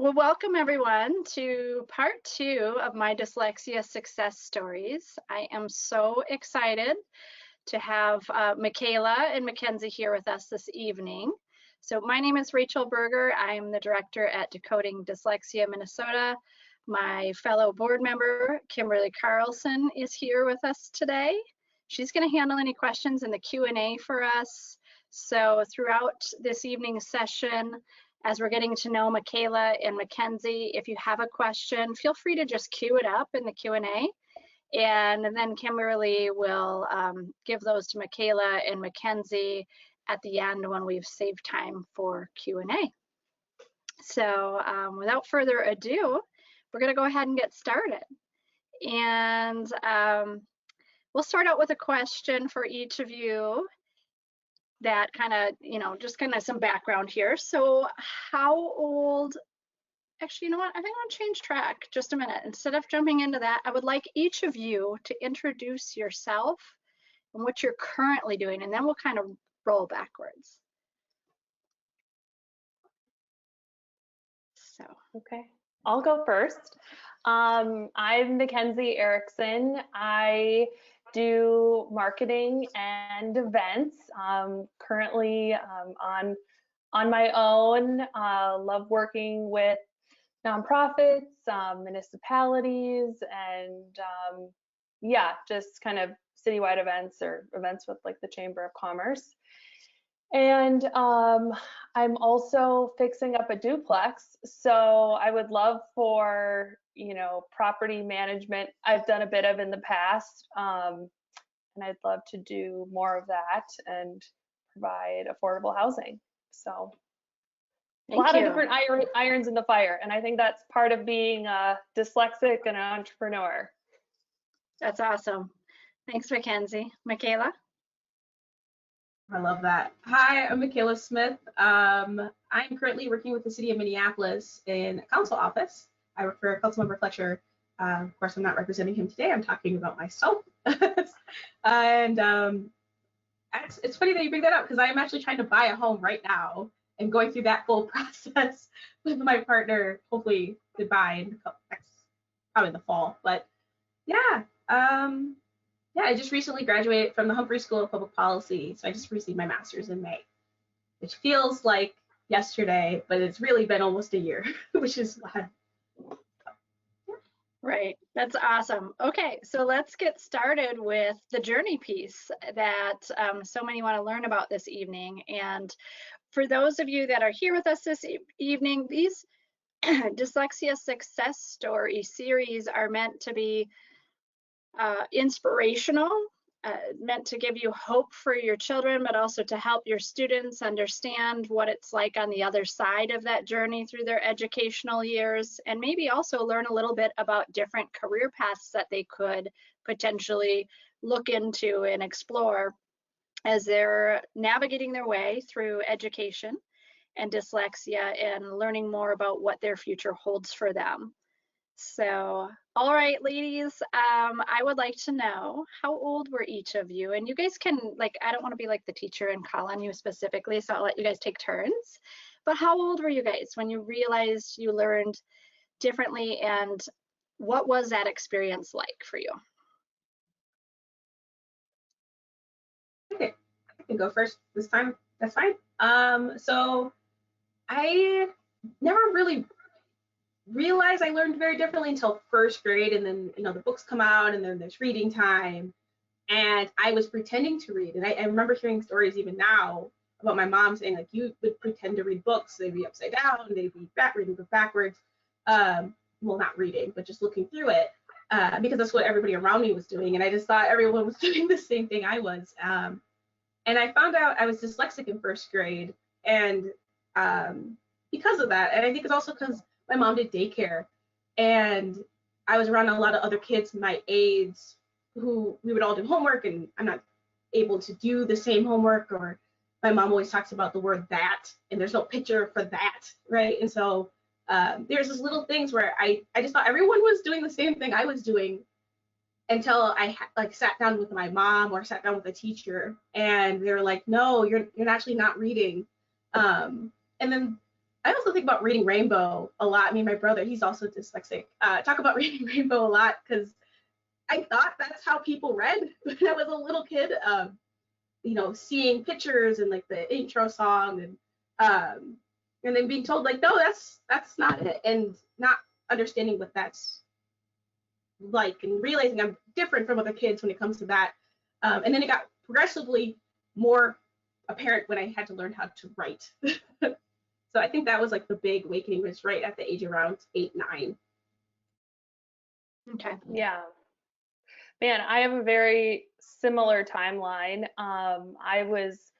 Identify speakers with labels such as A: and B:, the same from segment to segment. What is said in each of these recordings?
A: Well, welcome everyone to part 2 of my dyslexia success stories. I am so excited to have Michaela and Mackenzie here with us this evening. So my name is Rachel Berger. I'm the director at Decoding Dyslexia Minnesota. My fellow board member, Kimberly Carlson, is here with us today. She's going to handle any questions in the Q&A for us. So throughout this evening's session, as we're getting to know Michaela and Mackenzie, if you have a question, feel free to just queue it up in the Q&A. And then Kimberly will give those to Michaela and Mackenzie at the end when we've saved time for Q&A. So without further ado, we're going to go ahead and get started. And we'll start out with a question for each of you that kind of, just kind of some background here. So how old, actually, you know what? I think I'll change track just a minute. Instead of jumping into that, I would like each of you to introduce yourself and what you're currently doing, and then we'll kind of roll backwards. So,
B: okay, I'll go first. I'm Mackenzie Erickson. I do marketing and events. Currently on my own. Love working with nonprofits, municipalities, and yeah, just kind of citywide events or events with like the Chamber of Commerce. And I'm also fixing up a duplex, so I would love for, property management. I've done a bit of in the past, and I'd love to do more of that and provide affordable housing. So a lot of different irons in the fire, and I think that's part of being dyslexic and an entrepreneur.
A: That's awesome. Thanks, Mackenzie. Michaela?
C: I love that. Hi, I'm Michaela Smith. I'm currently working with the city of Minneapolis in a council office. I work for Councilmember Fletcher. Of course, I'm not representing him today. I'm talking about myself. And it's funny that you bring that up because I'm actually trying to buy a home right now and going through that full process with my partner. Hopefully, goodbye in probably in the fall. But yeah. Yeah, I just recently graduated from the Humphrey School of Public Policy, so I just received my master's in May, which feels like yesterday, but it's really been almost a year, which is wild.
A: Right, that's awesome. Okay, so let's get started with the journey piece that so many want to learn about this evening. And for those of you that are here with us this evening, these Dyslexia Success Story series are meant to be inspirational, meant to give you hope for your children, but also to help your students understand what it's like on the other side of that journey through their educational years, and maybe also learn a little bit about different career paths that they could potentially look into and explore as they're navigating their way through education and dyslexia and learning more about what their future holds for them. So, all right, ladies, I would like to know, how old were each of you? And you guys can, I don't want to be like the teacher and call on you specifically, so I'll let you guys take turns. But how old were you guys when you realized you learned differently, and what was that experience like for you?
C: Okay, I can go first this time. That's fine. So I never really realized I learned very differently until first grade, and then the books come out and then there's reading time, and I was pretending to read. And I remember hearing stories even now about my mom saying, like, you would pretend to read books, they'd be upside down, they'd be reading backwards, well, not reading, but just looking through it, because that's what everybody around me was doing, and I just thought everyone was doing the same thing I was. And I found out I was dyslexic in first grade, and because of that, and I think it's also because my mom did daycare, and I was around a lot of other kids my age who we would all do homework, and I'm not able to do the same homework, or my mom always talks about the word that, and there's no picture for that, right? And so there's these little things where I just thought everyone was doing the same thing I was doing until I sat down with my mom or sat down with a teacher, and they were like, no, you're actually not reading. And then I also think about reading Rainbow a lot. Me and my brother, he's also dyslexic, talk about reading Rainbow a lot because I thought that's how people read when I was a little kid. You know, seeing pictures and like the intro song and then being told like, no, that's not it, and not understanding what that's like and realizing I'm different from other kids when it comes to that. And then it got progressively more apparent when I had to learn how to write. So I think that was like the big awakening was right at the age around 8, 9.
A: Okay.
B: Yeah. Man, I have a very similar timeline. I was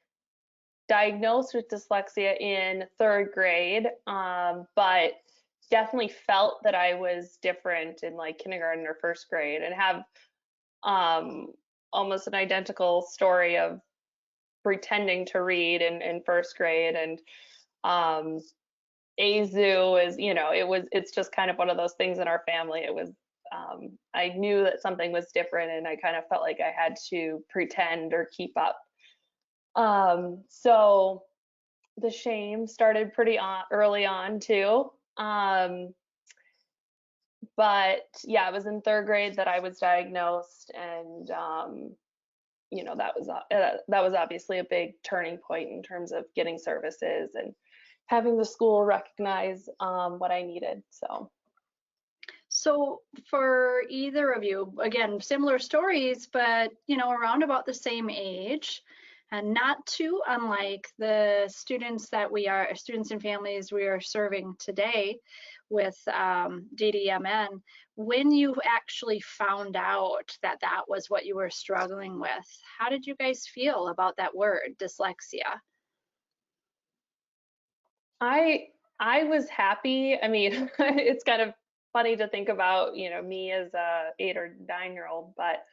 B: diagnosed with dyslexia in third grade, but definitely felt that I was different in like kindergarten or first grade, and have almost an identical story of pretending to read in first grade. And Azu is, it's just kind of one of those things in our family. It was, I knew that something was different, and I kind of felt like I had to pretend or keep up. So the shame started pretty early on too. But yeah, it was in third grade that I was diagnosed, and that was obviously a big turning point in terms of getting services and having the school recognize what I needed.
A: So for either of you, again, similar stories, but around about the same age, and not too unlike the students and families we are serving today with DDMN. When you actually found out that that was what you were struggling with, how did you guys feel about that word, dyslexia?
B: I was happy. I mean, it's kind of funny to think about, me as a 8 or 9 year old, but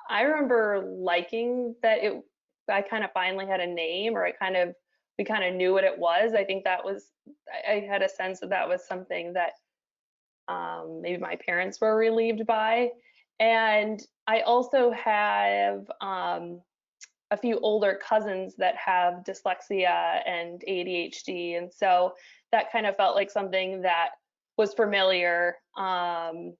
B: I remember liking that I kind of finally had a name, or we kind of knew what it was. I think I had a sense that was something that maybe my parents were relieved by. And I also have a few older cousins that have dyslexia and ADHD, and so that kind of felt like something that was familiar. And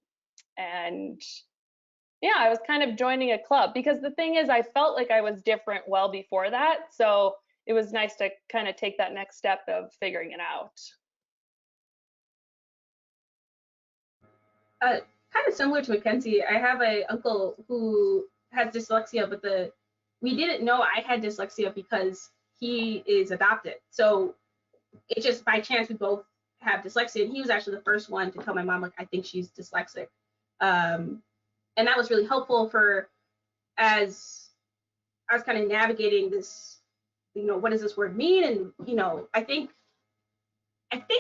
B: yeah, I was kind of joining a club, because the thing is, I felt like I was different well before that, so it was nice to kind of take that next step of figuring it out.
C: Kind of similar to Mackenzie, I have a uncle who has dyslexia, but we didn't know I had dyslexia because he is adopted. So it's just by chance we both have dyslexia, and he was actually the first one to tell my mom, like, I think she's dyslexic. And that was really helpful for as I was kind of navigating this, what does this word mean? And I think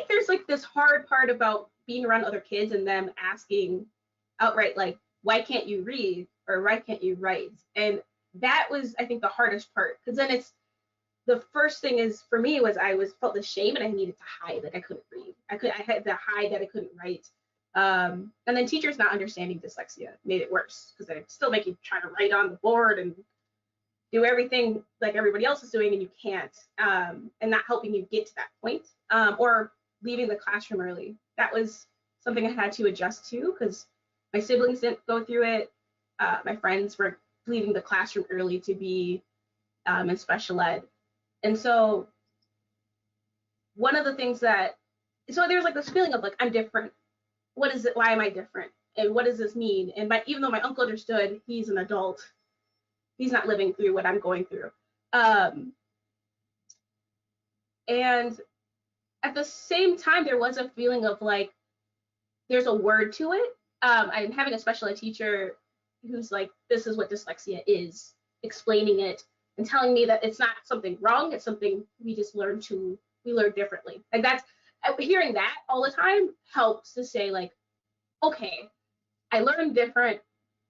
C: there's like this hard part about being around other kids and them asking outright, like, why can't you read or why can't you write? And that was, I think, the hardest part, because then it's the first thing is for me was I felt the shame and I needed to hide, like I couldn't read. I had to hide that I couldn't write. And then teachers not understanding dyslexia made it worse, because they're still making you try to write on the board and do everything like everybody else is doing, and you can't, and not helping you get to that point, or leaving the classroom early. That was something I had to adjust to, because my siblings didn't go through it. My friends were leaving the classroom early to be in special ed. And so one of the things so there's like this feeling of like, I'm different. What is it? Why am I different? And what does this mean? And even though my uncle understood, he's an adult. He's not living through what I'm going through. And at the same time, there was a feeling of like, there's a word to it. I'm having a special ed teacher who's like, this is what dyslexia is, explaining it and telling me that it's not something wrong, it's something we just learn differently. Like hearing that all the time helps to say like, okay, I learned different.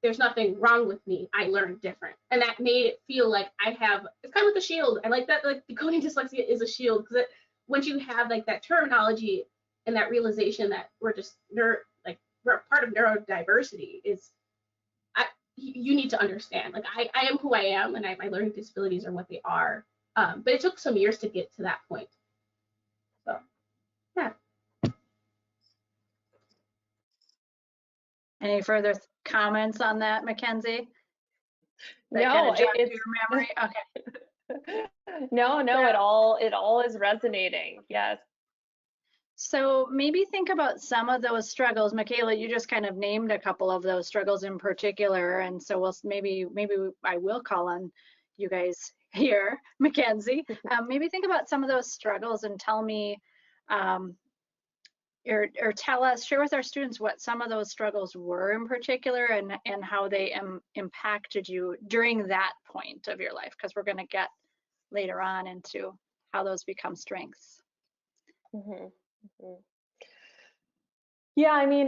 C: There's nothing wrong with me. I learned different. And that made it feel like it's kind of like a shield. I like that, like decoding dyslexia is a shield, because once you have like that terminology and that realization that we're just we're part of neurodiversity, you need to understand, like I am who I am, and my learning disabilities are what they are. But it took some years to get to that point.
A: Any further comments on that, Mackenzie? That kind
B: No,
A: of jogged
B: it's
A: your memory? Okay.
B: no,
A: So,
B: it all is resonating. Yes.
A: so maybe think about some of those struggles. Michaela, you just kind of named a couple of those struggles in particular, and so maybe I will call on you guys here, Mackenzie. Maybe think about some of those struggles and tell me, or tell us, share with our students what some of those struggles were in particular, and how they impacted you during that point of your life, because we're going to get later on into how those become strengths.
B: Mm-hmm. Mm-hmm. Yeah, I mean,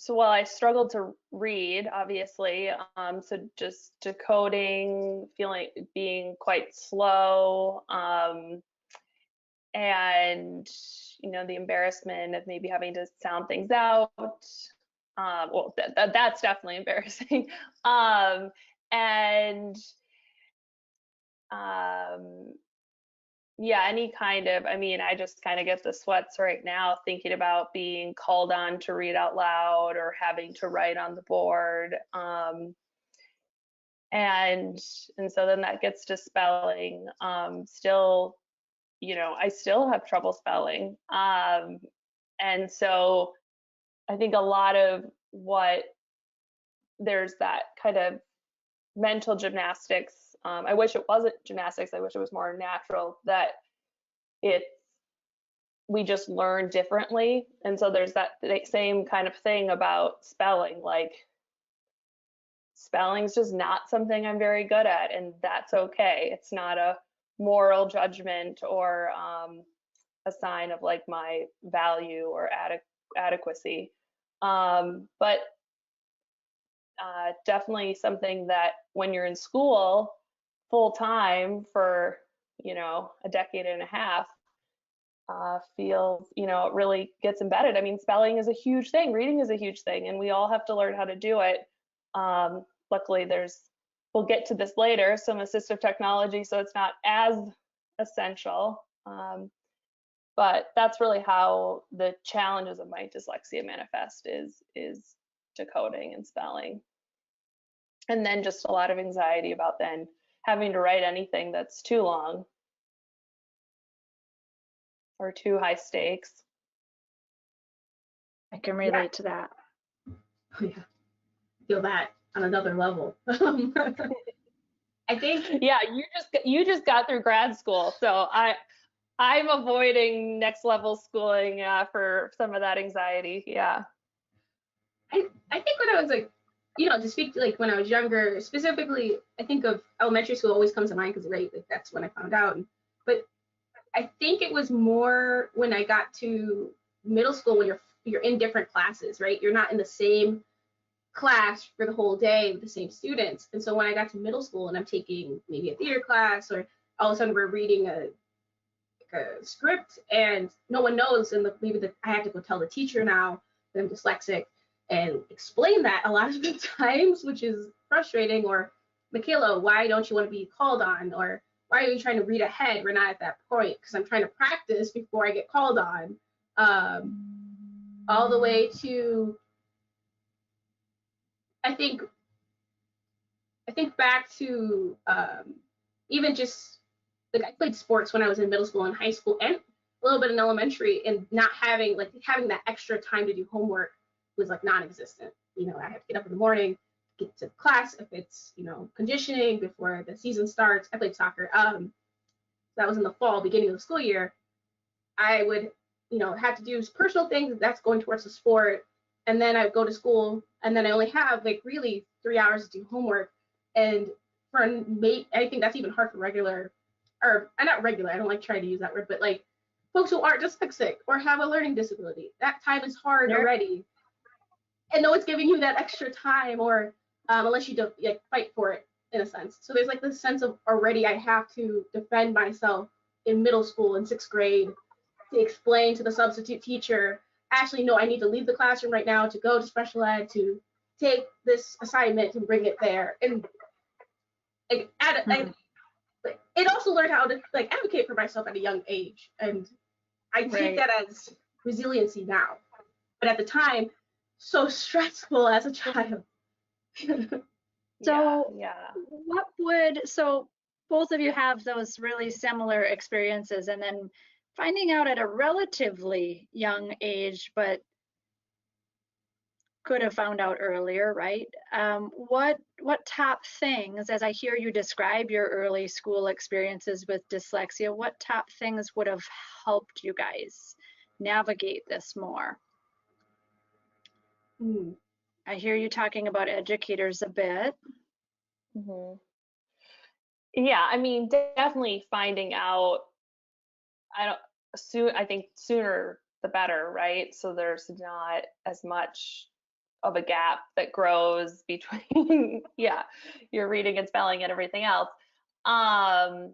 B: well, I struggled to read, obviously. So just decoding, being quite slow, and the embarrassment of maybe having to sound things out. Well, that's definitely embarrassing. And yeah, any kind of, I mean, I just kind of get the sweats right now thinking about being called on to read out loud or having to write on the board. And so then that gets to spelling. Still, I still have trouble spelling. And so I think a lot of there's that kind of mental gymnastics. I wish it wasn't gymnastics. I wish it was more natural, that we just learn differently. And so there's that same kind of thing about spelling. Like, spelling's just not something I'm very good at, and that's okay. It's not a moral judgment or a sign of like my value or adequacy. But definitely something that when you're in school full time for a decade and a half, feels, it really gets embedded. I mean, spelling is a huge thing, reading is a huge thing, and we all have to learn how to do it. Luckily, we'll get to this later, some assistive technology, so it's not as essential. But that's really how the challenges of my dyslexia manifest, is decoding and spelling. And then just a lot of anxiety about then having to write anything that's too long or too high stakes.
A: I can relate to that.
C: Oh, yeah. Feel that on another level. I think.
B: Yeah, you just got through grad school, so I'm avoiding next level schooling for some of that anxiety. Yeah.
C: I think when I was like, to speak to like when I was younger, specifically, I think of elementary school always comes to mind because right, like that's when I found out. But I think it was more when I got to middle school, when you're in different classes, right? You're not in the same class for the whole day with the same students. And so when I got to middle school and I'm taking maybe a theater class, or all of a sudden we're reading a script and no one knows, and I have to go tell the teacher now that I'm dyslexic and explain that a lot of the times, which is frustrating. Or, Michaela, why don't you want to be called on? Or why are you trying to read ahead? We're not at that point, because I'm trying to practice before I get called on. All the way to, I think back to even just like I played sports when I was in middle school and high school and a little bit in elementary, and not having that extra time to do homework was like non-existent. I have to get up in the morning, get to class. If it's conditioning before the season starts, I played soccer. That was in the fall, beginning of the school year. I would have to do personal things that's going towards the sport, and then I would go to school, and then I only have like really 3 hours to do homework. And I think that's even hard for regular, or not regular, I don't like trying to use that word, but like folks who aren't dyslexic or have a learning disability. That time is hard already, and no one's giving you that extra time, or unless you don't fight for it in a sense. So there's like this sense of already I have to defend myself in middle school in 6th grade to explain to the substitute teacher, actually, no, I need to leave the classroom right now to go to special ed to take this assignment and bring it there. And it also learned how to advocate for myself at a young age. And I take that as resiliency now. But at the time, so stressful as a child.
A: So
B: yeah.
A: so both of you have those really similar experiences, and then finding out at a relatively young age, but could have found out earlier, right? What top things, as I hear you describe your early school experiences with dyslexia, what top things would have helped you guys navigate this more? I hear you talking about educators a bit.
B: Hmm. Yeah, I mean, definitely finding out. I think sooner the better, right? So there's not as much of a gap that grows between yeah, your reading and spelling and everything else. Um,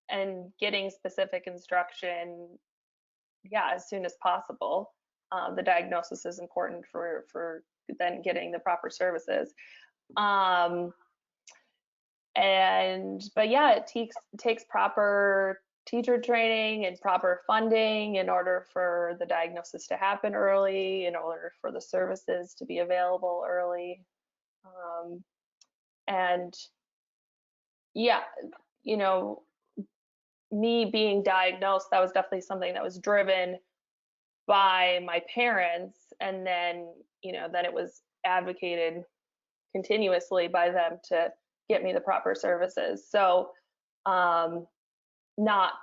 B: and getting specific instruction, yeah, as soon as possible. The diagnosis is important for then getting the proper services. Um, but yeah, it takes proper teacher training and proper funding in order for the diagnosis to happen early, in order for the services to be available early. And yeah, you know, me being diagnosed, that was definitely something that was driven by my parents, and then then it was advocated continuously by them to get me the proper services. So not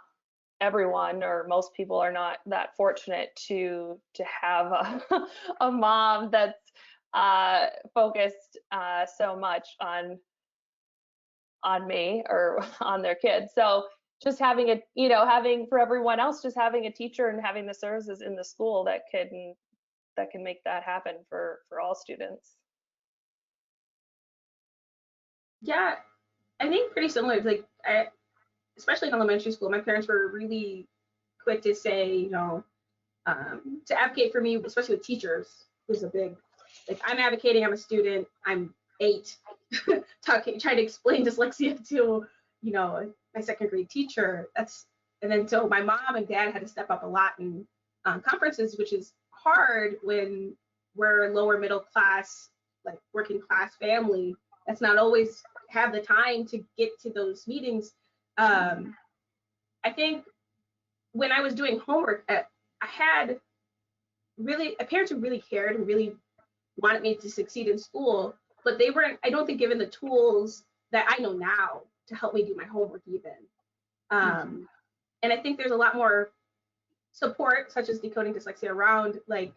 B: everyone or most people are not that fortunate to have a mom that's focused so much on me or on their kids. So just having having for everyone else, just having a teacher and having the services in the school that can make that happen for all students.
C: Yeah, I think pretty similar. Like, especially in elementary school, my parents were really quick to say, to advocate for me, especially with teachers, was a big, like, I'm advocating, I'm a student, I'm 8, trying to explain dyslexia to, my second grade teacher. And then so my mom and dad had to step up a lot in conferences, which is hard when we're lower middle class, like working class family. That's not always have the time to get to those meetings. I think when I was doing homework, I had really parents who really cared and really wanted me to succeed in school, but they weren't, I don't think, given the tools that I know now to help me do my homework even. And I think there's a lot more support, such as Decoding Dyslexia, around, like,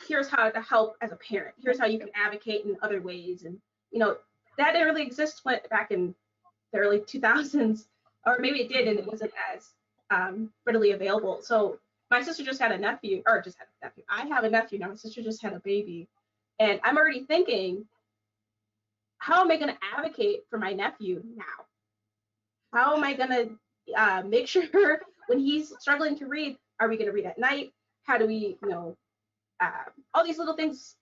C: here's how to help as a parent. Here's how you can advocate in other ways. And, that didn't really exist back in the early 2000s, or maybe it did and it wasn't as readily available. So my sister just had a nephew, or just had a nephew. I have a nephew now. My sister just had a baby. And I'm already thinking, how am I going to advocate for my nephew now? How am I going to make sure when he's struggling to read, are we going to read at night? How do we, all these little things,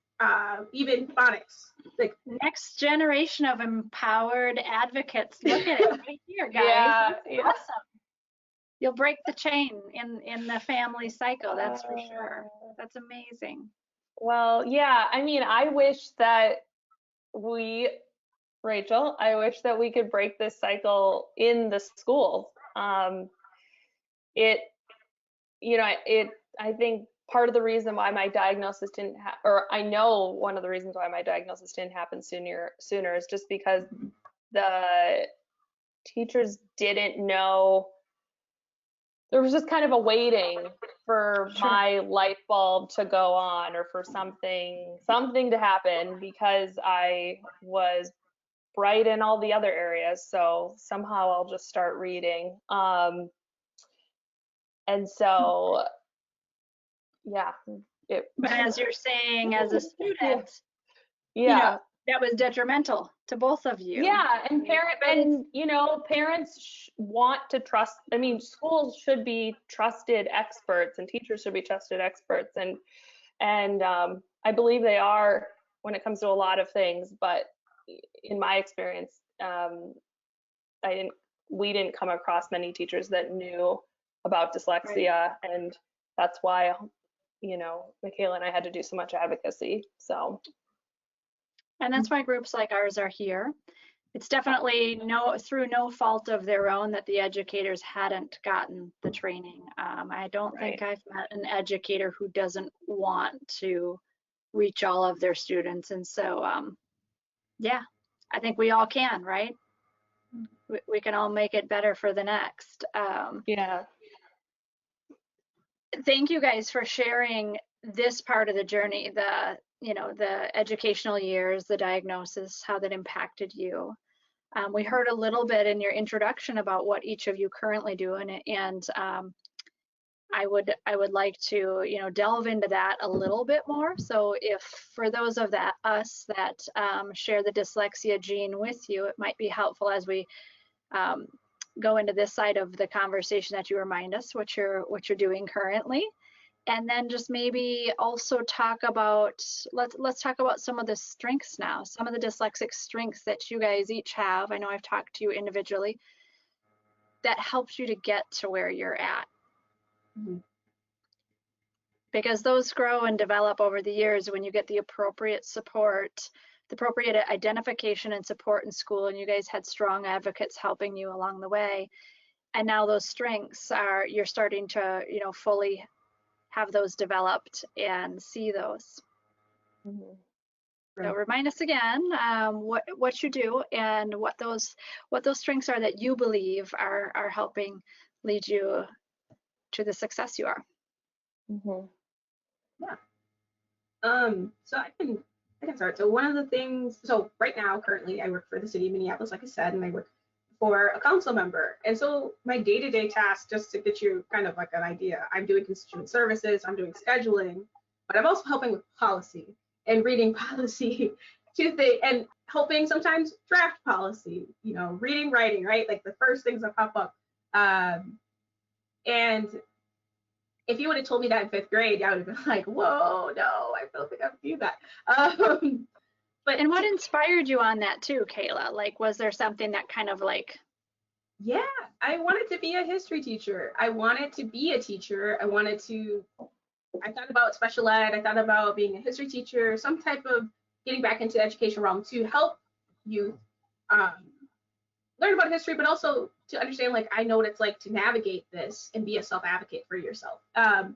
C: even phonics. Like,
A: next generation of empowered advocates. Look at it right here, guys.
B: Yeah,
A: That's awesome. You'll break the chain in the family cycle, that's for sure. That's amazing.
B: Well, yeah, I mean, I wish that Rachel, I wish that we could break this cycle in the schools. It, I think part of the reason why my diagnosis didn't or I know one of the reasons why my diagnosis didn't happen sooner is just because the teachers didn't know. There was just kind of a waiting for my light bulb to go on, or for something to happen, because I was bright in all the other areas. So somehow I'll just start reading. And so, yeah.
A: But as you're saying, as a student,
B: yeah.
A: that was detrimental to both of you.
B: Yeah, and parents want to trust. I mean, schools should be trusted experts, and teachers should be trusted experts, and I believe they are when it comes to a lot of things. But in my experience, we didn't come across many teachers that knew about dyslexia, and that's why Michaela and I had to do so much advocacy. So.
A: And that's why groups like ours are here. It's definitely through no fault of their own that the educators hadn't gotten the training. I don't think I've met an educator who doesn't want to reach all of their students. And so, yeah, I think we all can, right? We can all make it better for the next.
B: Yeah.
A: Thank you guys for sharing this part of the journey, the educational years, the diagnosis, how that impacted you. We heard a little bit in your introduction about what each of you currently do, and I would like to delve into that a little bit more. So if for those of us that share the dyslexia gene with you, it might be helpful as we go into this side of the conversation that you remind us what you're doing currently. And then just maybe also talk about, let's talk about some of the strengths now, some of the dyslexic strengths that you guys each have. I know I've talked to you individually that helped you to get to where you're at.
C: Mm-hmm.
A: Because those grow and develop over the years when you get the appropriate support, the appropriate identification and support in school, and you guys had strong advocates helping you along the way. And now those strengths you're starting to, fully have those developed and see those.
B: Mm-hmm.
A: Right. So remind us again what you do and what those strengths are that you believe are helping lead you to the success you are.
B: Mm-hmm.
C: Yeah. So I can start. So one of the things, so right now, currently, I work for the city of Minneapolis, like I said, and I work for a council member. And so my day-to-day task, just to get you kind of like an idea, I'm doing constituent services, I'm doing scheduling, but I'm also helping with policy and reading policy and helping sometimes draft policy, reading, writing, right? Like the first things that pop up. And if you would have told me that in 5th grade, I would have been like, whoa, no, I don't think I would do that.
A: And what inspired you on that too, Kayla? Like, was there something that kind of like?
C: Yeah, I wanted to be a history teacher. I wanted to be a teacher. I thought about special ed. I thought about being a history teacher, some type of getting back into the education realm to help youth learn about history, but also to understand, like, I know what it's like to navigate this and be a self-advocate for yourself. And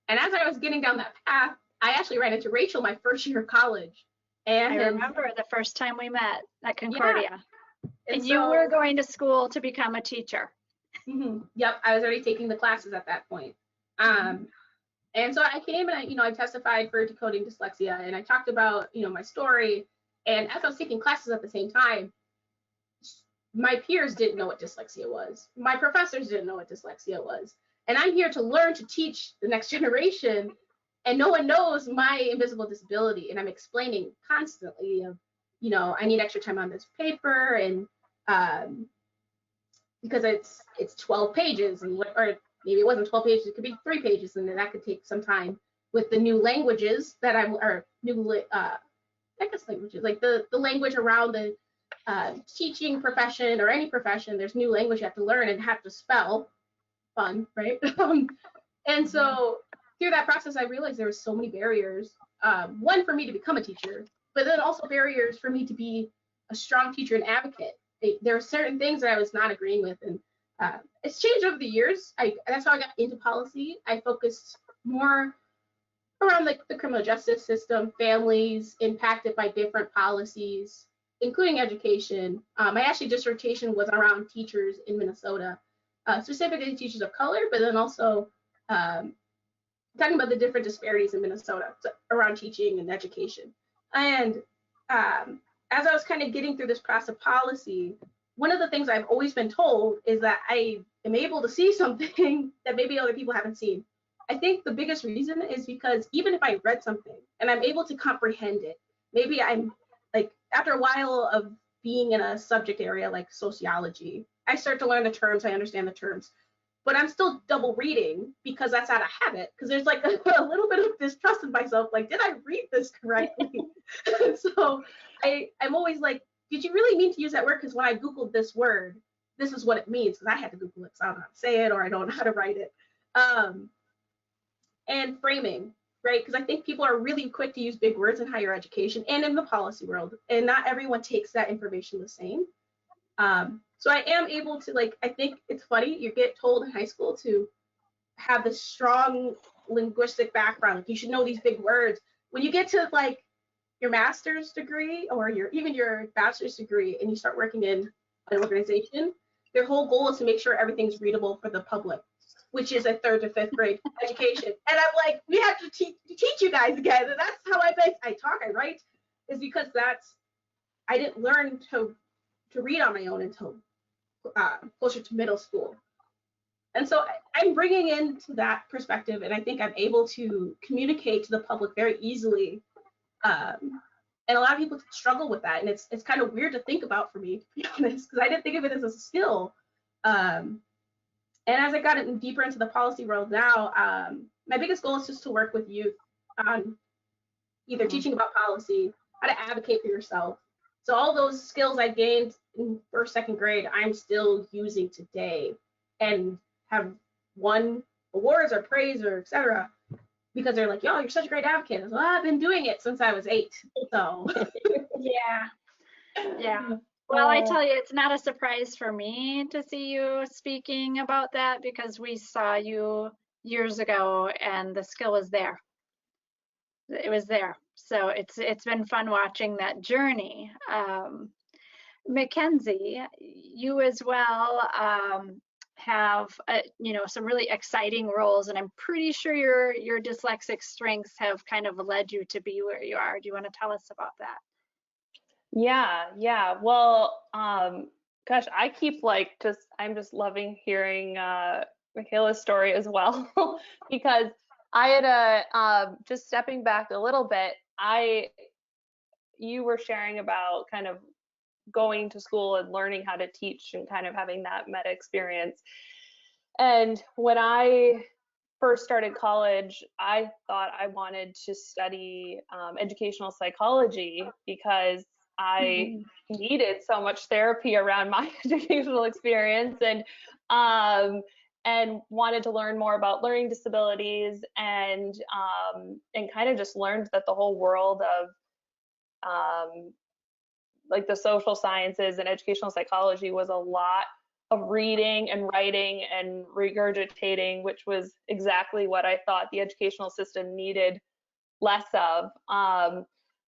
C: as I was getting down that path, I actually ran into Rachel my first year of college. And
A: I remember the first time we met at Concordia.
C: Yeah.
A: And you were going to school to become a teacher.
C: Mm-hmm. Yep, I was already taking the classes at that point. And so I came and I testified for decoding dyslexia, and I talked about my story. And as I was taking classes at the same time, my peers didn't know what dyslexia was. My professors didn't know what dyslexia was. And I'm here to learn to teach the next generation, and no one knows my invisible disability. And I'm explaining constantly of, I need extra time on this paper, and because it's 12 pages, or maybe it wasn't 12 pages, it could be 3 pages, and then that could take some time with the new languages that languages, like the language around the teaching profession or any profession. There's new language you have to learn and have to spell. Fun, right? And so through that process, I realized there was so many barriers. One, for me to become a teacher, but then also barriers for me to be a strong teacher and advocate. There are certain things that I was not agreeing with, and it's changed over the years. That's how I got into policy. I focused more around the criminal justice system, families impacted by different policies, including education. My actually dissertation was around teachers in Minnesota, specifically teachers of color, but then also talking about the different disparities in Minnesota around teaching and education. And as I was kind of getting through this process of policy, one of the things I've always been told is that I am able to see something that maybe other people haven't seen. I think the biggest reason is because even if I read something and I'm able to comprehend it, maybe I'm like, after a while of being in a subject area like sociology, I start to learn the terms, I understand the terms, but I'm still double reading because that's out of habit, because there's like a little bit of distrust in myself, like, did I read this correctly? So I'm always like, did you really mean to use that word? Because when I Googled this word, this is what it means, because I had to Google it, so I don't know how to say it, or I don't know how to write it. And framing. right? Because I think people are really quick to use big words in higher education and in the policy world, and not everyone takes that information the same. So I am able to, like, I think it's funny, you get told in high school to have this strong linguistic background, like you should know these big words. When you get to like your master's degree or even your bachelor's degree and you start working in an organization, their whole goal is to make sure everything's readable for the public, which is a 3rd to 5th grade education. And I'm like, we have to teach you guys again. And that's how I talk, I write, is because I didn't learn to read on my own until closer to middle school. And so I'm bringing into that perspective, and I think I'm able to communicate to the public very easily. And a lot of people struggle with that, and it's kind of weird to think about for me, to be honest, because I didn't think of it as a skill. And as I got deeper into the policy world now, my biggest goal is just to work with youth on either teaching about policy, how to advocate for yourself. So all those skills I gained in 1st, 2nd grade, I'm still using today, and have won awards or praise or etc. because they're like, yo, you're such a great advocate. Well, I've been doing it since I was 8. So
A: yeah. Well, I tell you, it's not a surprise for me to see you speaking about that, because we saw you years ago and the skill was there. It was there. So it's been fun watching that journey. Mackenzie, you as well have some really exciting roles, and I'm pretty sure your dyslexic strengths have kind of led you to be where you are. Do you want to tell us about that?
B: Yeah. Well, gosh, I keep I'm just loving hearing Michaela's story as well, because I had just stepping back a little bit, you were sharing about kind of going to school and learning how to teach and kind of having that meta experience. And when I first started college, I thought I wanted to study educational psychology because I needed so much therapy around my educational experience, and wanted to learn more about learning disabilities, and kind of just learned that the whole world of like the social sciences and educational psychology was a lot of reading and writing and regurgitating, which was exactly what I thought the educational system needed less of.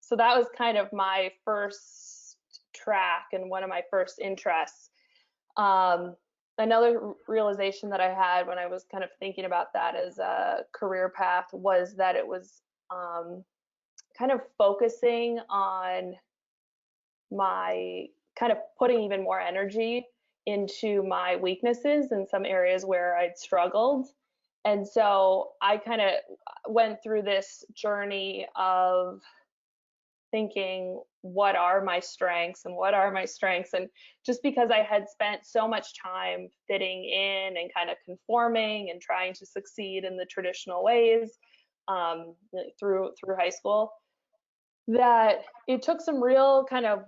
B: So that was kind of my first track and one of my first interests. Another realization that I had when I was kind of thinking about that as a career path was that it was kind of focusing on my kind of putting even more energy into my weaknesses in some areas where I'd struggled. And so I kind of went through this journey of thinking, what are my strengths and what are my strengths? And just because I had spent so much time fitting in and kind of conforming and trying to succeed in the traditional ways through high school, that it took some real kind of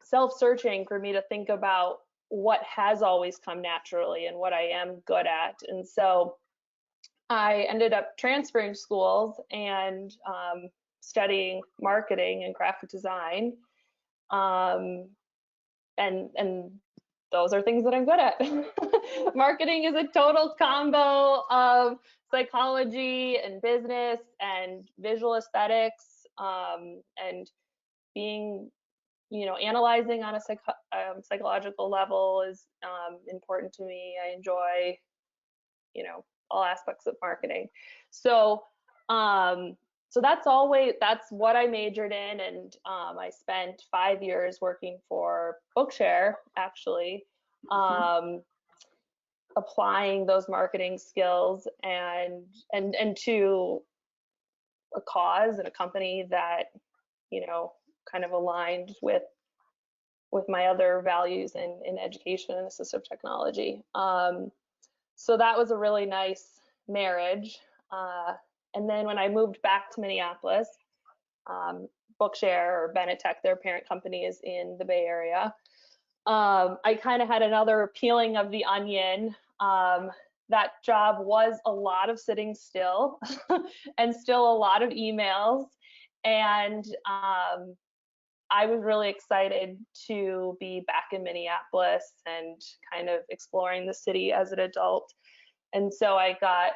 B: self-searching for me to think about what has always come naturally and what I am good at. And so I ended up transferring schools and studying marketing and graphic design. And those are things that I'm good at. Marketing is a total combo of psychology and business and visual aesthetics, and being, analyzing on a psychological level is important to me. I enjoy, all aspects of marketing. So that's what I majored in, and I spent 5 years working for Bookshare, actually, applying those marketing skills and to a cause and a company that, kind of aligned with my other values in education and assistive technology. So that was a really nice marriage. And then when I moved back to Minneapolis, Bookshare, or Benetech, their parent company, is in the Bay Area. I kind of had another peeling of the onion, that job was a lot of sitting still and still a lot of emails. And I was really excited to be back in Minneapolis and kind of exploring the city as an adult. And so I got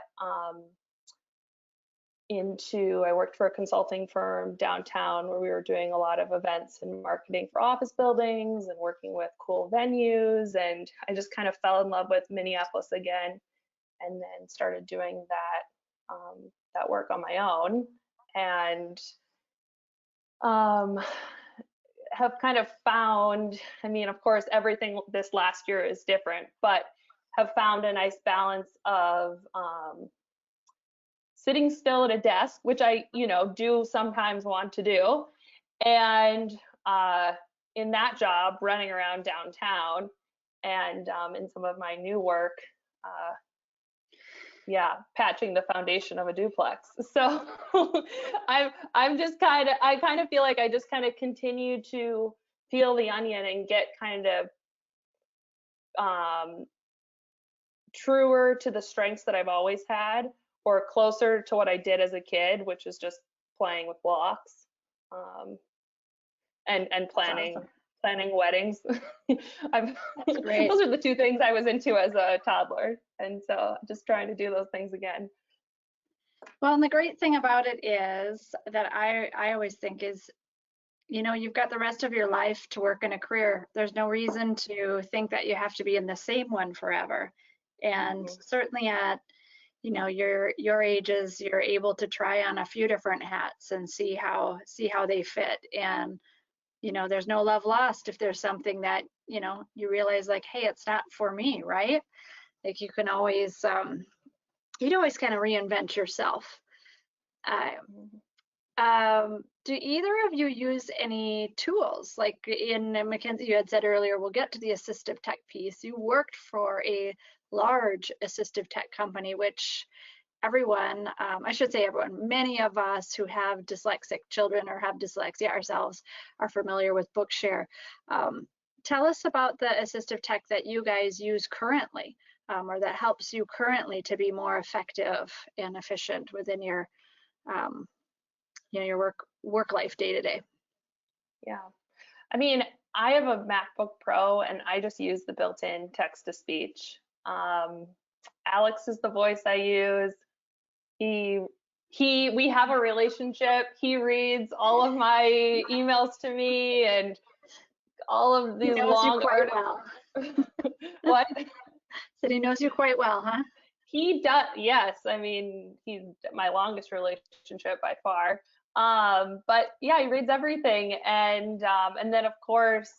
B: I worked for a consulting firm downtown where we were doing a lot of events and marketing for office buildings and working with cool venues. And I just kind of fell in love with Minneapolis again, and then started doing that work on my own. And have kind of found, I mean, of course, everything this last year is different, but have found a nice balance of sitting still at a desk, which I, do sometimes want to do, and in that job, running around downtown, and in some of my new work, patching the foundation of a duplex. So I'm just I kind of feel like I just kind of continue to peel the onion and get kind of truer to the strengths that I've always had, or closer to what I did as a kid, which is just playing with blocks, and planning
A: Awesome.
B: planning weddings.
A: That's great.
B: Those are the two things I was into as a toddler, and so just trying to do those things again.
A: Well, and the great thing about it is that I always think is, you've got the rest of your life to work in a career. There's no reason to think that you have to be in the same one forever. And certainly at, your ages, you're able to try on a few different hats and see how they fit. And, there's no love lost if there's something that, you realize like, hey, it's not for me, right? Like you'd always kind of reinvent yourself. Do either of you use any tools? Like in Mackenzie, you had said earlier, we'll get to the assistive tech piece. You worked for a large assistive tech company, which everyone, I should say everyone, many of us who have dyslexic children or have dyslexia ourselves are familiar with Bookshare. Tell us about the assistive tech that you guys use currently, or that helps you currently to be more effective and efficient within your your work life day to day.
B: Yeah, I mean, I have a MacBook Pro and I just use the built-in text to speech. Alex is the voice I use. We have a relationship. He reads all of my emails to me and all of these long articles. Well. What?
A: Said he knows you quite well, huh?
B: He does, yes. I mean, he's my longest relationship by far. But yeah, he reads everything, and then of course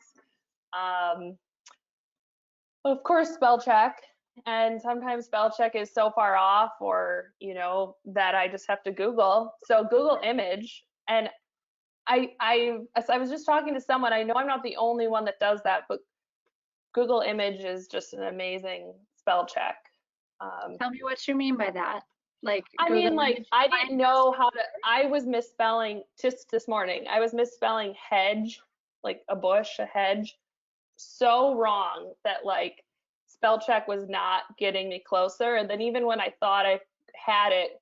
B: spell check. And sometimes spell check is so far off, or that I just have to Google. So Google Image, and as I was just talking to someone, I know I'm not the only one that does that, but Google Image is just an amazing spell check.
A: Tell me what you mean by that. Like,
B: I mean, like, I didn't know how to, I was misspelling, just this morning, I was misspelling hedge, like a bush, a hedge, so wrong that like spell check was not getting me closer. And then even when I thought I had it,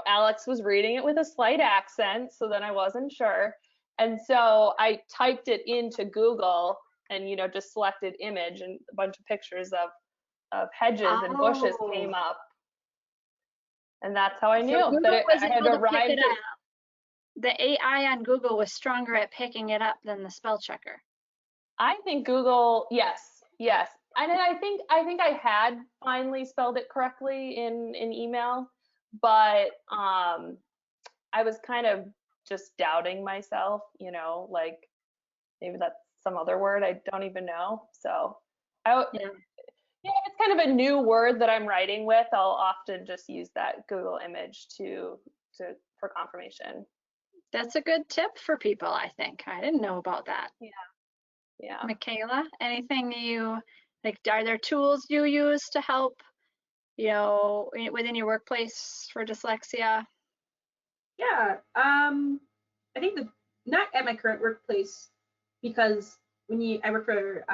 B: Alex was reading it with a slight accent, so then I wasn't sure. And so I typed it into Google and, just selected image, and a bunch of pictures of hedges and bushes came up. And that's how I knew that I had arrived.
A: The AI on Google was stronger at picking it up than the spell checker.
B: I think Google, yes. And I think I had finally spelled it correctly in email, but I was kind of just doubting myself, like maybe that's some other word I don't even know. So it's kind of a new word that I'm writing with. I'll often just use that Google image for confirmation.
A: That's a good tip for people, I think. I didn't know about that.
B: Yeah.
A: Michaela, anything you like? Are there tools you use to help, within your workplace for dyslexia?
C: Yeah. I think not at my current workplace, because I work for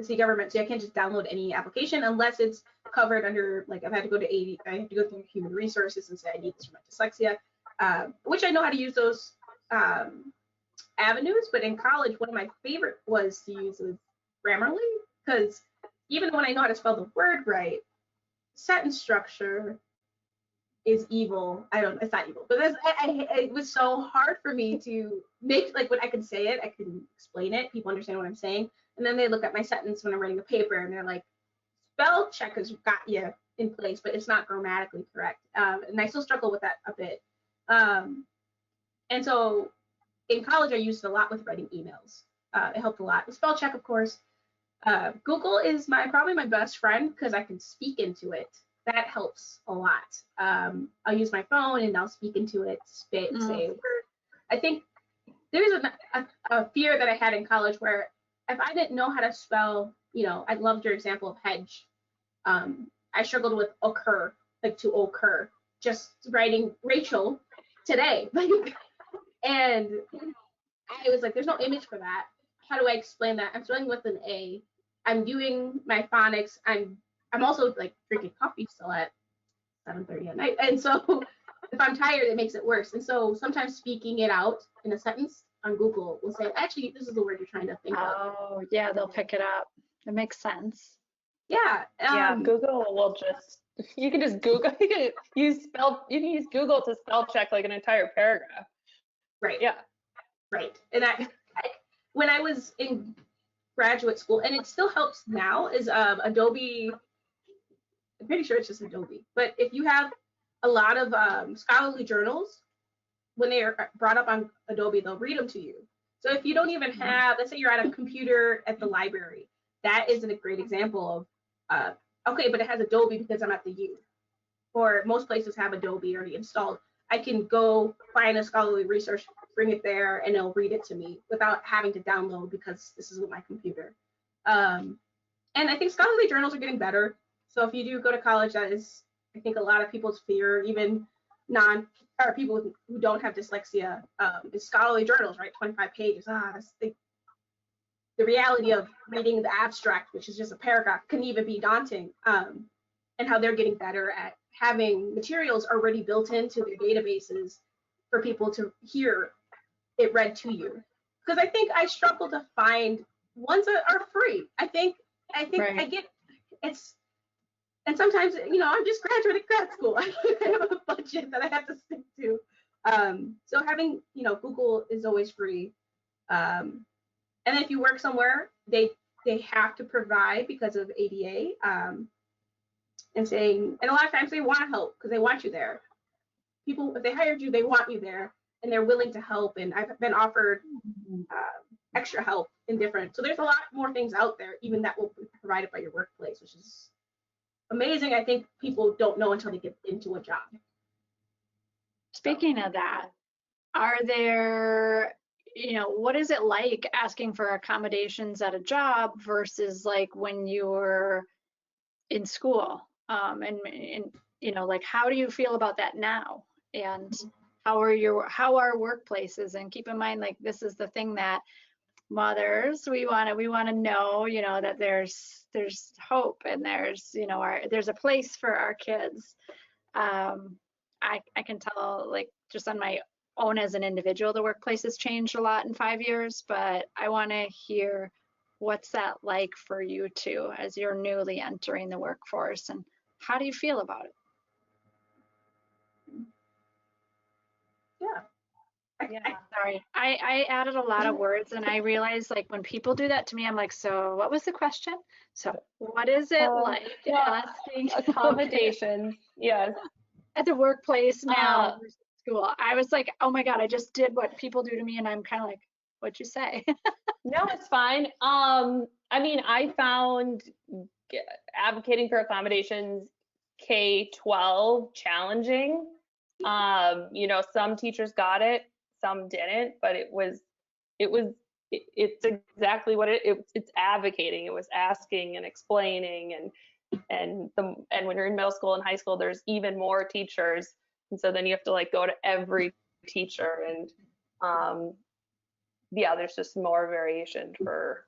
C: the government, so I can't just download any application unless it's covered under, like, I've had to go to I have to go through human resources and say I need this for my dyslexia, which I know how to use those avenues. But in college, one of my favorite was to use Grammarly, because even when I know how to spell the word right, sentence structure is evil. It's not evil, but it was so hard for me to make, like, when I can say it, I can explain it, people understand what I'm saying, and then they look at my sentence when I'm writing a paper and they're like, spell check has got you in place, but it's not grammatically correct. And I still struggle with that a bit. And so in college, I used it a lot with writing emails. It helped a lot. The spell check, of course. Google is probably my best friend because I can speak into it. That helps a lot. I'll use my phone and I'll speak into it, say a word. I think there's a fear that I had in college where if I didn't know how to spell, I loved your example of hedge. I struggled with occur, like to occur, just writing Rachel today. And I was like, there's no image for that. How do I explain that? I'm spelling with an A. I'm doing my phonics. I'm also like drinking coffee still at 7:30 at night. And so if I'm tired, it makes it worse. And so sometimes speaking it out in a sentence on Google will say, actually, this is the word you're trying to think of.
A: Oh, yeah, they'll pick it up. It makes sense.
C: Yeah.
B: Google will you can just Google, you can use Google to spell check like an entire paragraph.
C: Right.
B: Yeah.
C: Right. And when I was in graduate school, and it still helps now, is Adobe. I'm pretty sure it's just Adobe. But if you have a lot of scholarly journals, when they are brought up on Adobe, they'll read them to you. So if you don't even have, let's say you're at a computer at the library, that isn't a great example of, okay, but it has Adobe because I'm at the U. Or most places have Adobe already installed. I can go find a scholarly research, bring it there, and it'll read it to me without having to download because this is with my computer. And I think scholarly journals are getting better. So if you do go to college, that is, I think, a lot of people's fear, even people who don't have dyslexia, is scholarly journals, right? 25 pages. That's the reality of reading the abstract, which is just a paragraph, can even be daunting. And how they're getting better at having materials already built into their databases for people to hear it read to you. Because I think I struggle to find ones that are free. I think right. I get it's, and sometimes, I'm just graduating grad school. I have a budget that I have to stick to. So having, Google is always free. And then if you work somewhere, they have to provide because of ADA. And a lot of times they want to help because they want you there. People, if they hired you, they want you there and they're willing to help. And I've been offered extra help in different, so there's a lot more things out there, even that will be provided by your workplace, which is amazing. I think people don't know until they get into a job.
A: Speaking of that, are there, what is it like asking for accommodations at a job versus like when you were in school? And like, how do you feel about that now? And how are workplaces? And keep in mind, like, this is the thing that mothers, we want to know, that there's hope and there's a place for our kids. I can tell, like, just on my own as an individual, the workplace has changed a lot in 5 years, but I want to hear what's that like for you too, as you're newly entering the workforce, and how do you feel about it? Sorry, I added a lot of words, and I realized, like, when people do that to me, I'm like, so what was the question? So what is it like asking
B: accommodations? Yes.
A: At the workplace now versus school? I was like, oh my God, I just did what people do to me, and I'm kind of like, what'd you say?
B: No, it's fine. I mean, I found advocating for accommodations K-12 challenging. Some teachers got it, some didn't, but it's exactly what it's advocating. It was asking and explaining, and when you're in middle school and high school, there's even more teachers, and so then you have to like go to every teacher, and there's just more variation for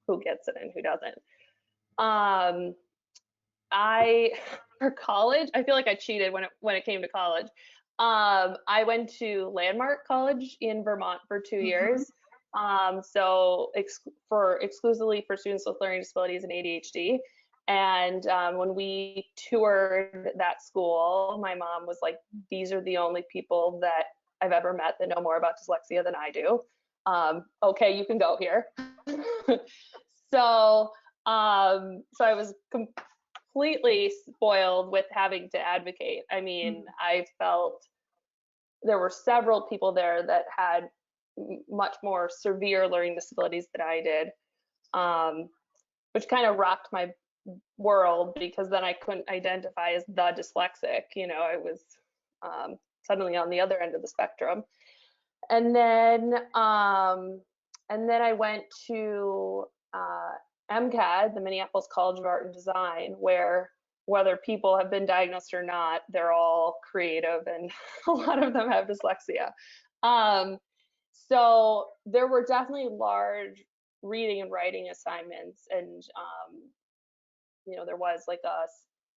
B: who gets it and who doesn't. I for college, I feel like I cheated when it came to college. I went to Landmark College in Vermont for 2 years. So exclusively for students with learning disabilities and ADHD. And when we toured that school, my mom was like, "These are the only people that I've ever met that know more about dyslexia than I do. Okay, you can go here." So, so I was completely spoiled with having to advocate. I mean, I felt there were several people there that had much more severe learning disabilities than I did, which kind of rocked my world because then I couldn't identify as the dyslexic. I was suddenly on the other end of the spectrum. And then I went to MCAD, the Minneapolis College of Art and Design, where whether people have been diagnosed or not, they're all creative and a lot of them have dyslexia. So there were definitely large reading and writing assignments, and there was like a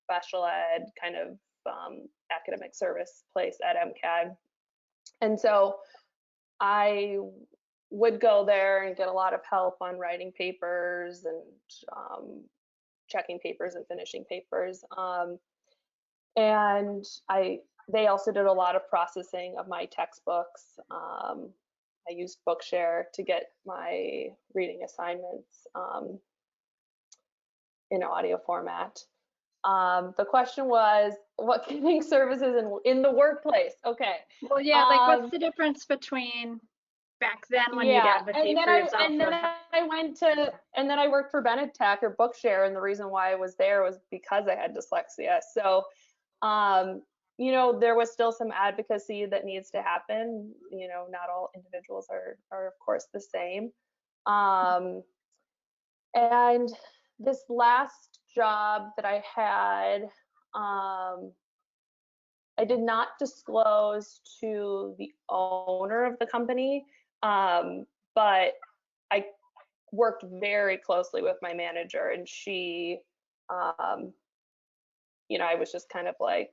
B: special ed kind of academic service place at MCAD. And so I would go there and get a lot of help on writing papers and checking papers and finishing papers. And they also did a lot of processing of my textbooks. I used Bookshare to get my reading assignments in audio format. The question was, what giving services in the workplace? Okay.
A: Well, yeah, like what's the difference between back then when you'd advocate for yourself?
B: And then I worked for Benetech or Bookshare, and the reason why I was there was because I had dyslexia. So, there was still some advocacy that needs to happen. Not all individuals are of course the same. And this last job that I had, I did not disclose to the owner of the company, but I worked very closely with my manager, and she, I was just kind of like,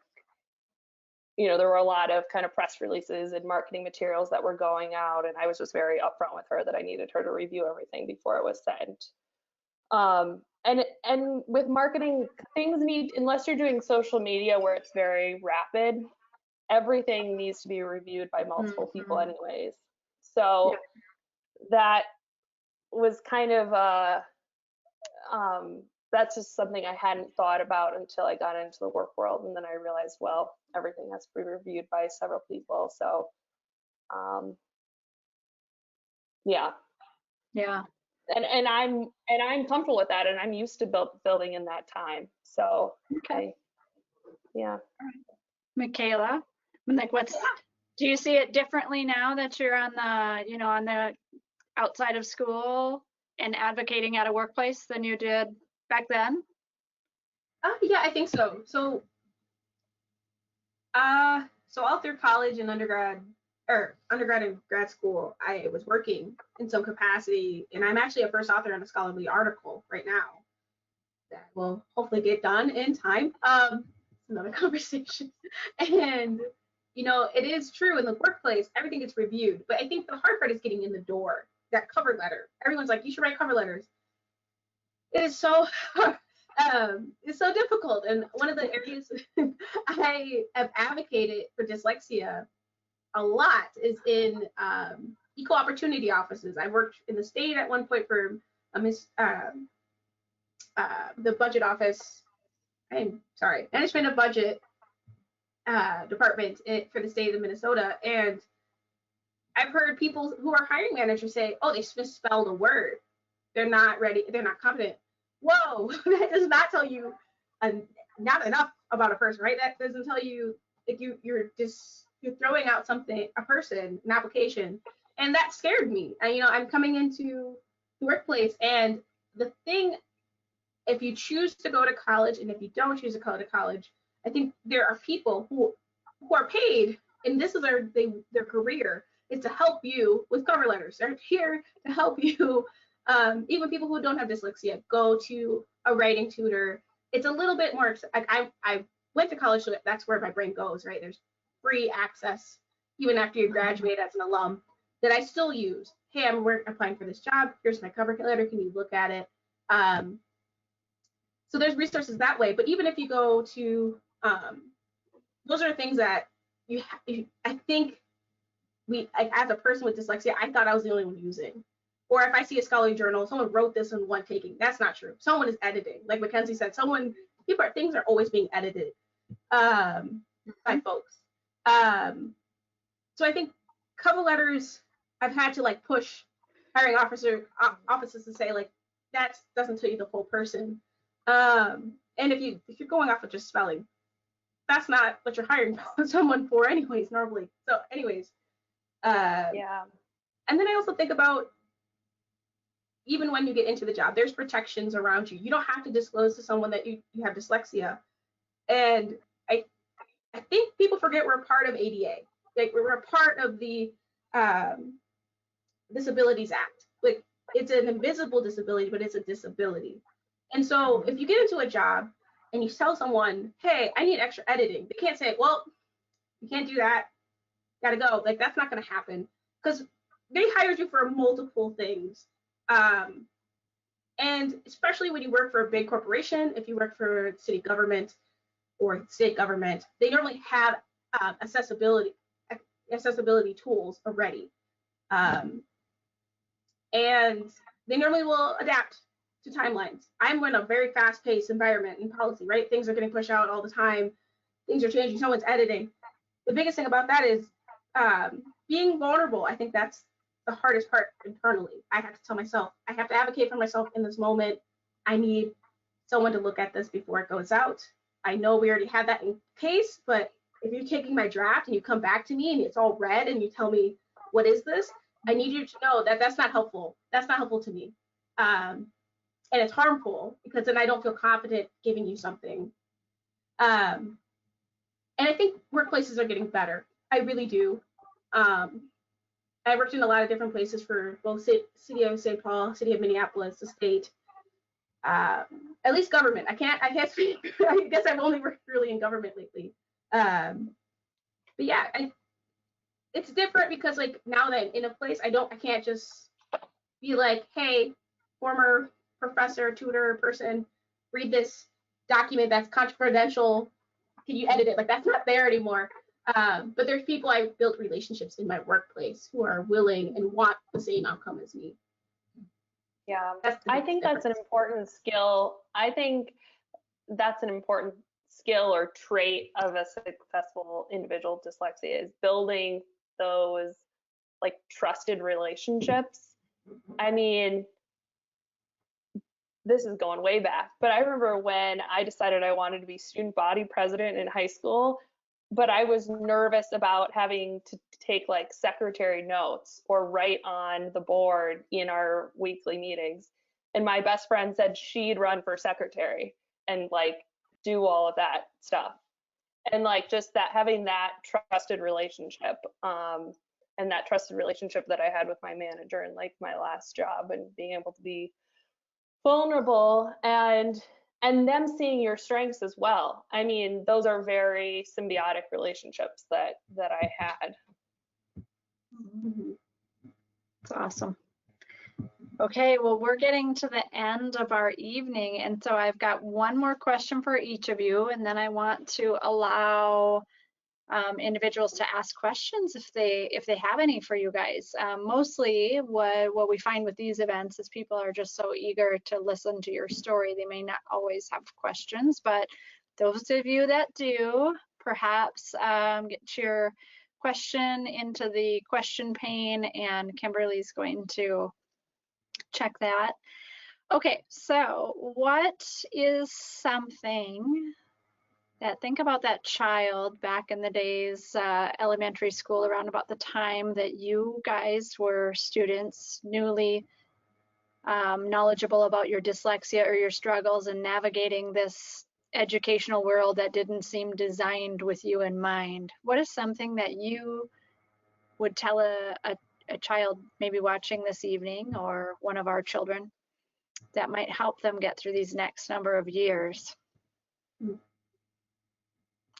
B: there were a lot of kind of press releases and marketing materials that were going out, and I was just very upfront with her that I needed her to review everything before it was sent. And with marketing, things unless you're doing social media where it's very rapid, everything needs to be reviewed by multiple people anyways. So that was kind of that's just something I hadn't thought about until I got into the work world, and then I realized, well, everything has to be reviewed by several people. So yeah. And I'm comfortable with that, and I'm used to building in that time. So
A: okay.
B: Yeah.
A: Michaela, like do you see it differently now that you're on the outside of school and advocating at a workplace than you did back then?
C: Yeah, I think so. So all through college and undergrad and grad school, I was working in some capacity, and I'm actually a first author on a scholarly article right now that will hopefully get done in time. Another conversation. And it is true in the workplace, everything gets reviewed, but I think the hard part is getting in the door. That cover letter. Everyone's like, you should write cover letters. It is so it's so difficult. And one of the areas I have advocated for dyslexia a lot is in equal opportunity offices. I worked in the state at one point for the budget office. Management of budget department for the state of Minnesota, and I've heard people who are hiring managers say, "Oh, they misspelled a word. They're not ready. They're not competent." Whoa, that does not tell you not enough about a person, right? That doesn't tell you if you're throwing out something, a person, an application, and that scared me. I'm coming into the workplace, and the thing, if you choose to go to college and if you don't choose to go to college, I think there are people who are paid, and this is their career, is to help you with cover letters. They're here to help you Even people who don't have dyslexia go to a writing tutor. It's a little bit more, like I went to college, so that's where my brain goes, right? There's free access, even after you graduate as an alum, that I still use. Hey, I'm applying for this job. Here's my cover letter. Can you look at it? So there's resources that way. But even if you go to, those are things that I think like as a person with dyslexia, I thought I was the only one using. Or if I see a scholarly journal, someone wrote this in one taking. That's not true. Someone is editing. Like Mackenzie said, things are always being edited by folks. So I think cover letters, I've had to like push hiring offices to say like that doesn't tell you the full person. And if you're going off of just spelling, that's not what you're hiring someone for anyways, normally. So anyways,
B: Yeah.
C: And then I also think about, even when you get into the job, there's protections around you. You don't have to disclose to someone that you have dyslexia. And I think people forget we're a part of ADA. Like we're a part of the Disabilities Act. Like it's an invisible disability, but it's a disability. And so if you get into a job and you tell someone, hey, I need extra editing, they can't say, well, you can't do that. Gotta go. Like that's not gonna happen, because they hired you for multiple things. And especially when you work for a big corporation, if you work for city government or state government, they normally have accessibility tools already. And they normally will adapt to timelines. I'm in a very fast-paced environment in policy, right? Things are getting pushed out all the time. Things are changing. Someone's editing. The biggest thing about that is being vulnerable. I think that's the hardest part internally. I have to tell myself, I have to advocate for myself in this moment. I need someone to look at this before it goes out. I know we already had that in case, but if you're taking my draft and you come back to me and it's all red and you tell me, what is this? I need you to know that that's not helpful. That's not helpful to me. And it's harmful, because then I don't feel confident giving you something. And I think workplaces are getting better. I really do. I worked in a lot of different places for both City of St. Paul, City of Minneapolis, the state, at least government. I can't speak. I guess I've only worked really in government lately. But yeah, it's different because like now that I'm in a place, I can't just be like, hey, former professor, tutor, person, read this document that's confidential. Can you edit it? Like that's not there anymore. But there's people I've built relationships in my workplace who are willing and want the same outcome as me.
B: Yeah, I think that's an important skill. I think that's an important skill or trait of a successful individual with dyslexia, is building those like trusted relationships. I mean, this is going way back, but I remember when I decided I wanted to be student body president in high school, but I was nervous about having to take like secretary notes or write on the board in our weekly meetings. And my best friend said she'd run for secretary and like do all of that stuff. And like just that, having that trusted relationship, and that trusted relationship that I had with my manager in like my last job, and being able to be vulnerable and them seeing your strengths as well. I mean, those are very symbiotic relationships that I had.
A: That's awesome. Okay, well, we're getting to the end of our evening, and so I've got one more question for each of you, and then I want to allow individuals to ask questions if they have any for you guys. Mostly what we find with these events is people are just so eager to listen to your story. They may not always have questions, but those of you that do, perhaps get your question into the question pane, and Kimberly's going to check that. Okay, so what is something that, think about that child back in the days, elementary school, around about the time that you guys were students, newly knowledgeable about your dyslexia or your struggles and navigating this educational world that didn't seem designed with you in mind. What is something that you would tell a a child maybe watching this evening, or one of our children, that might help them get through these next number of years?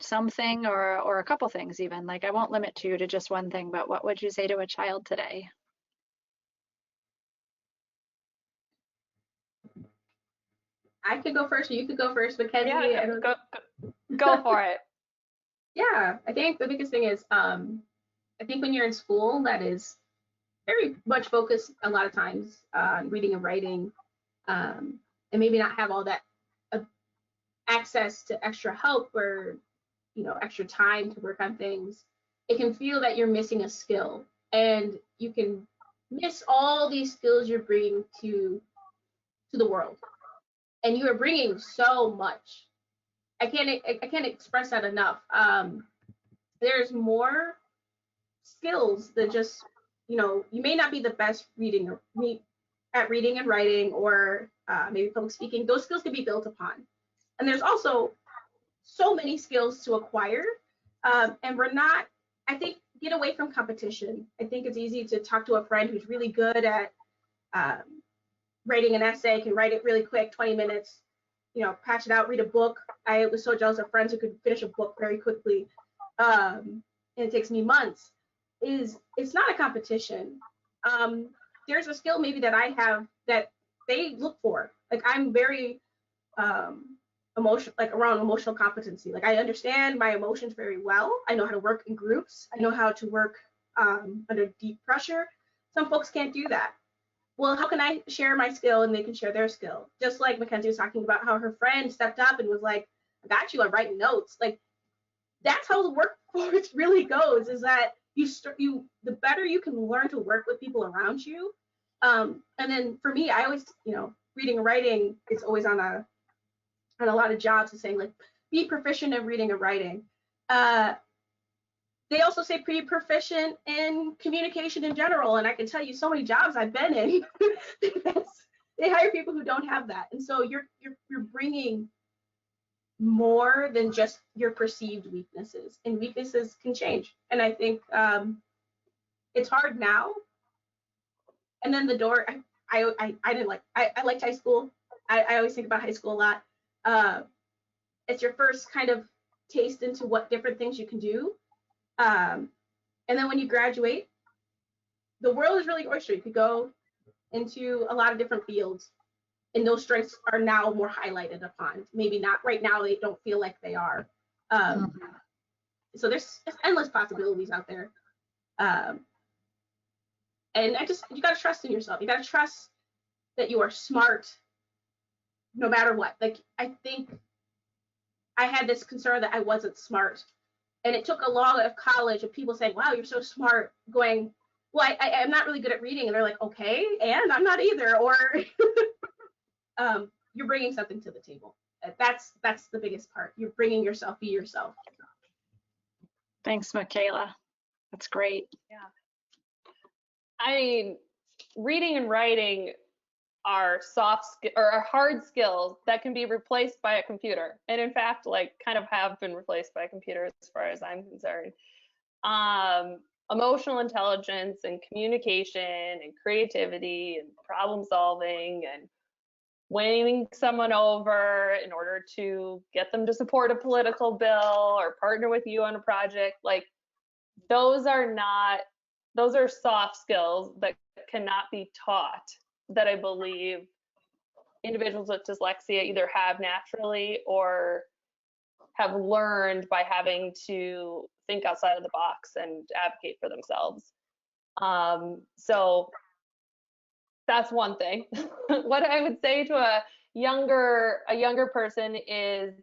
A: Something, or a couple things even. Like, I won't limit you to just one thing, but what would you say to a child today?
C: I could go first, or you could go first, Mackenzie.
B: Yeah, go for it.
C: Yeah, I think the biggest thing is, I think when you're in school, that is very much focused a lot of times on reading and writing, and maybe not have all that uh, access to extra help or extra time to work on things. It can feel that you're missing a skill, and you can miss all these skills you're bringing to the world, and you are bringing so much. I can't express that enough. There's more skills than just, you may not be the best at reading and writing, or maybe public speaking. Those skills can be built upon, and there's also so many skills to acquire. And we're not, I think, get away from competition. I think it's easy to talk to a friend who's really good at um, writing an essay, can write it really quick, 20 minutes, patch it out, read a book. I was so jealous of friends who could finish a book very quickly, and it takes me months. It's not a competition. There's a skill maybe that I have that they look for. Like, I'm very emotional, like around emotional competency. Like, I understand my emotions very well. I know how to work in groups. I know how to work under deep pressure. Some folks can't do that. Well, how can I share my skill and they can share their skill? Just like Mackenzie was talking about how her friend stepped up and was like, I got you, I'm writing notes. Like, that's how the workforce really goes, is that the better you can learn to work with people around you. And then for me, I always, reading and writing is always on a lot of jobs, is saying, like, be proficient in reading and writing. They also say be proficient in communication in general. And I can tell you so many jobs I've been in, they hire people who don't have that. And so you're bringing more than just your perceived weaknesses, and weaknesses can change. And I think it's hard now. And then the door, I didn't like, I liked high school. I always think about high school a lot. It's your first kind of taste into what different things you can do. And then when you graduate, the world is really oyster. You could go into a lot of different fields, and those strengths are now more highlighted upon. Maybe not right now, they don't feel like they are. So there's endless possibilities out there. And you got to trust in yourself. You got to trust that you are smart no matter what. Like, I think I had this concern that I wasn't smart. And it took a lot of college of people saying, wow, you're so smart, going, well, I'm not really good at reading. And they're like, okay, and I'm not either. Or you're bringing something to the table. That's the biggest part. You're bringing yourself, be yourself.
A: Thanks, Michaela. That's great.
B: Yeah. I mean, reading and writing are are hard skills that can be replaced by a computer, and in fact, like, kind of have been replaced by a computer as far as I'm concerned. Emotional intelligence and communication and creativity and problem solving and winning someone over in order to get them to support a political bill or partner with you on a project, like, those are soft skills that cannot be taught, that I believe individuals with dyslexia either have naturally or have learned by having to think outside of the box and advocate for themselves. So that's one thing. What I would say to a younger person is,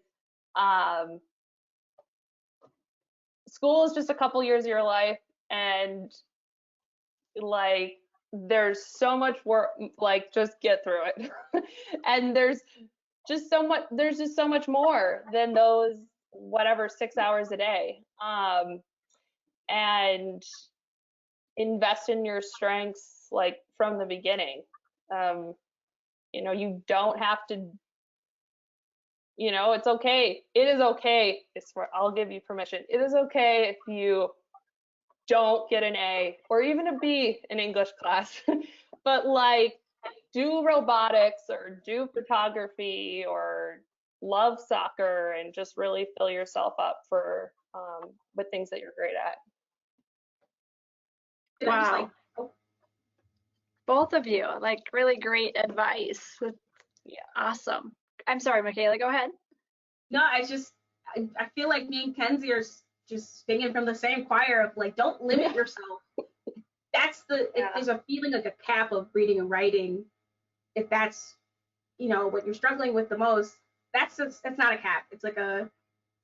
B: school is just a couple years of your life, and like, there's so much work, like, just get through it. And there's just so much more than those whatever 6 hours a day. And invest in your strengths, like, from the beginning. You don't have to, it's okay. It is okay. I'll give you permission. It is okay if you don't get an A or even a B in English class, but like do robotics or do photography or love soccer and just really fill yourself up for with things that you're great at.
C: And I'm just
A: Wow.
C: like, oh,
A: Both of you, like really great advice.
B: Yeah.
A: Awesome. I'm sorry, Michaela, go ahead.
C: no, I feel like me and Kenzie are just singing from the same choir of like, don't limit yourself. That's if there's a feeling like a cap of reading and writing, if that's, what you're struggling with the most, that's not a cap. It's like a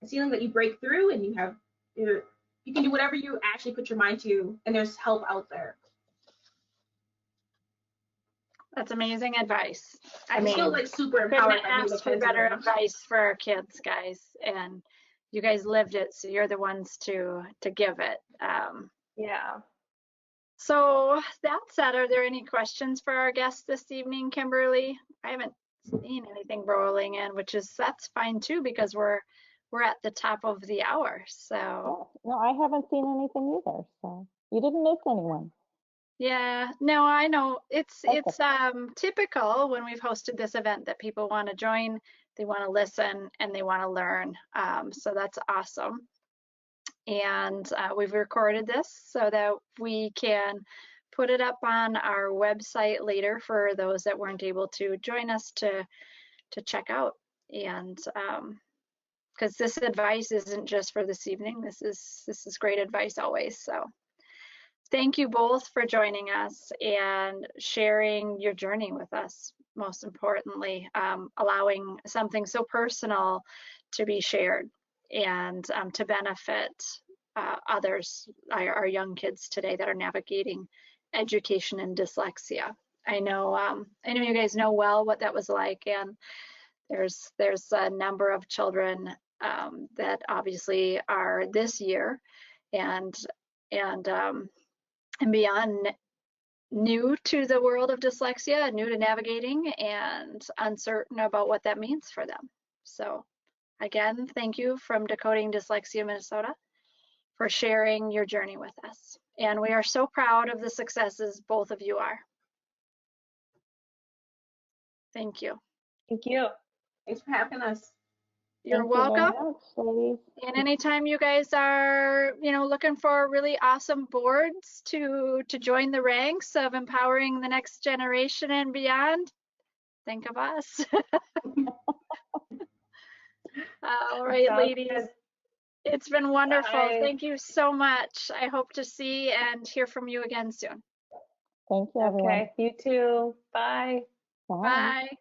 C: feeling that you break through and you can do whatever you actually put your mind to, and there's help out there.
A: That's amazing advice.
C: I feel like super empowered
A: Couldn't
C: by being
A: ask for better
C: right now.
A: advice for our kids, guys, and you guys lived it, so you're the ones to give it.
B: Yeah.
A: So that said, are there any questions for our guests this evening, Kimberly? I haven't seen anything rolling in, that's fine too, because we're at the top of the hour. So
D: No, I haven't seen anything either, so you didn't miss anyone.
A: yeah, no, I know it's
D: Okay.
A: typical when we've hosted this event that people want to join, they want to listen, and they want to learn. So that's awesome. And we've recorded this so that we can put it up on our website later for those that weren't able to join us to check out. And because this advice isn't just for this evening, this is great advice always. So thank you both for joining us and sharing your journey with us. Most importantly, allowing something so personal to be shared and to benefit others, our young kids today that are navigating education and dyslexia. I know you guys know well what that was like, and there's a number of children that obviously are this year and beyond new to the world of dyslexia, new to navigating, and uncertain about what that means for them. So again, thank you from Decoding Dyslexia Minnesota for sharing your journey with us. And we are so proud of the successes both of you are. Thank you.
B: Thank you.
C: Thanks for having us.
A: You're
D: Thank you very
A: welcome.
D: much, ladies.
A: And anytime you guys are, looking for really awesome boards to join the ranks of empowering the next generation and beyond, think of us. All right, ladies. It's been wonderful.
B: Bye.
A: Thank you so much. I hope to see and hear from you again soon.
D: Thank you, everyone.
B: Okay, you too. Bye.
D: Bye.
A: Bye.